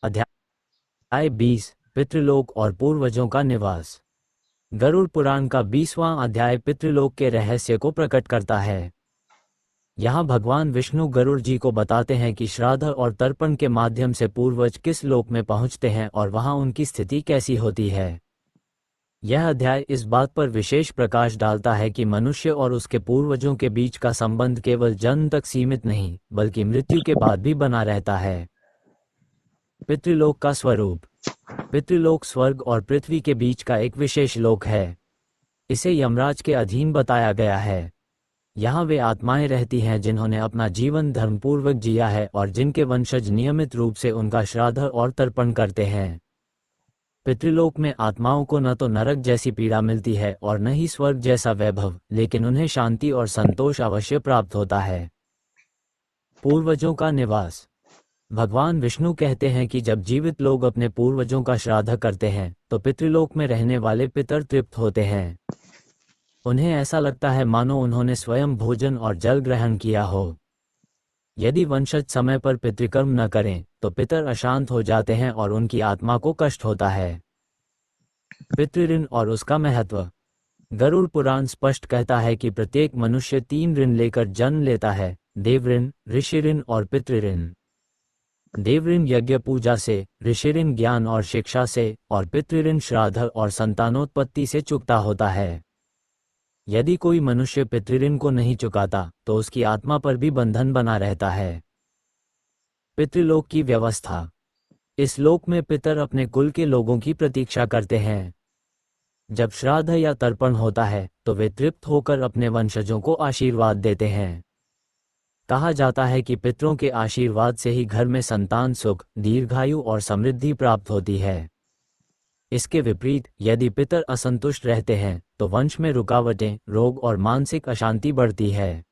अध्याय 20 पितृलोक और पूर्वजों का निवास। गरुड़ पुराण का 20वां अध्याय पितृलोक के रहस्य को प्रकट करता है। यहाँ भगवान विष्णु गरुड़ जी को बताते हैं कि श्राद्ध और तर्पण के माध्यम से पूर्वज किस लोक में पहुँचते हैं और वहाँ उनकी स्थिति कैसी होती है। यह अध्याय इस बात पर विशेष प्रकाश डालता है कि मनुष्य और उसके पूर्वजों के बीच का संबंध केवल जन्म तक सीमित नहीं, बल्कि मृत्यु के बाद भी बना रहता है। पितृलोक का स्वरूप। पितृलोक स्वर्ग और पृथ्वी के बीच का एक विशेष लोक है। इसे यमराज के अधीन बताया गया है। यहाँ वे आत्माएं रहती हैं जिन्होंने अपना जीवन धर्मपूर्वक जिया है और जिनके वंशज नियमित रूप से उनका श्राद्ध और तर्पण करते हैं। पितृलोक में आत्माओं को न तो नरक जैसी पीड़ा मिलती है और न ही स्वर्ग जैसा वैभव, लेकिन उन्हें शांति और संतोष अवश्य प्राप्त होता है। पूर्वजों का निवास। भगवान विष्णु कहते हैं कि जब जीवित लोग अपने पूर्वजों का श्राद्ध करते हैं तो पितृलोक में रहने वाले पितर तृप्त होते हैं। उन्हें ऐसा लगता है मानो उन्होंने स्वयं भोजन और जल ग्रहण किया हो। यदि वंशज समय पर पितृकर्म न करें तो पितर अशांत हो जाते हैं और उनकी आत्मा को कष्ट होता है। पितृऋण और उसका महत्व। गरुड़ पुराण स्पष्ट कहता है कि प्रत्येक मनुष्य 3 ऋण लेकर जन्म लेता है: देवऋण, ऋषिऋण और पितृऋण। देवऋण यज्ञ पूजा से, ऋषिऋण ज्ञान और शिक्षा से, और पितृऋण श्राद्ध और संतानोत्पत्ति से चुकता होता है। यदि कोई मनुष्य पितृऋण को नहीं चुकाता तो उसकी आत्मा पर भी बंधन बना रहता है। पितृलोक की व्यवस्था। इस लोक में पितर अपने कुल के लोगों की प्रतीक्षा करते हैं। जब श्राद्ध या तर्पण होता है तो वे तृप्त होकर अपने वंशजों को आशीर्वाद देते हैं। कहा जाता है कि पितरों के आशीर्वाद से ही घर में संतान सुख, दीर्घायु और समृद्धि प्राप्त होती है। इसके विपरीत यदि पितर असंतुष्ट रहते हैं तो वंश में रुकावटें, रोग और मानसिक अशांति बढ़ती है।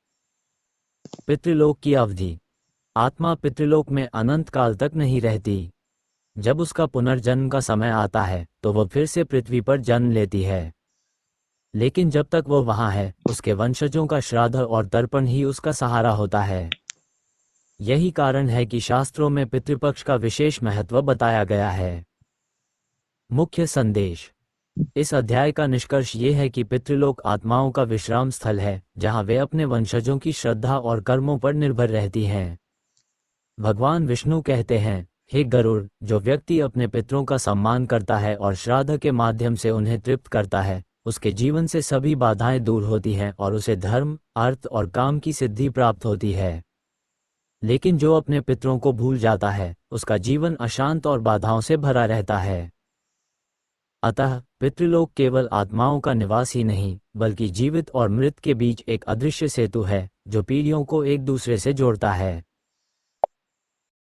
पितृलोक की अवधि। आत्मा पितृलोक में अनंत काल तक नहीं रहती। जब उसका पुनर्जन्म का समय आता है तो वह फिर से पृथ्वी पर जन्म लेती है। लेकिन जब तक वह वहां है, उसके वंशजों का श्राद्ध और तर्पण ही उसका सहारा होता है। यही कारण है कि शास्त्रों में पितृपक्ष का विशेष महत्व बताया गया है। मुख्य संदेश। इस अध्याय का निष्कर्ष ये है कि पितृलोक आत्माओं का विश्राम स्थल है, जहां वे अपने वंशजों की श्रद्धा और कर्मों पर निर्भर रहती हैं। भगवान विष्णु कहते हैं, हे गरुड़, जो व्यक्ति अपने पितरों का सम्मान करता है और श्राद्ध के माध्यम से उन्हें तृप्त करता है, उसके जीवन से सभी बाधाएं दूर होती हैं और उसे धर्म, अर्थ और काम की सिद्धि प्राप्त होती है। लेकिन जो अपने पितरों को भूल जाता है, उसका जीवन अशांत और बाधाओं से भरा रहता है। अतः पितृलोक केवल आत्माओं का निवास ही नहीं, बल्कि जीवित और मृत के बीच एक अदृश्य सेतु है, जो पीढ़ियों को एक दूसरे से जोड़ता है।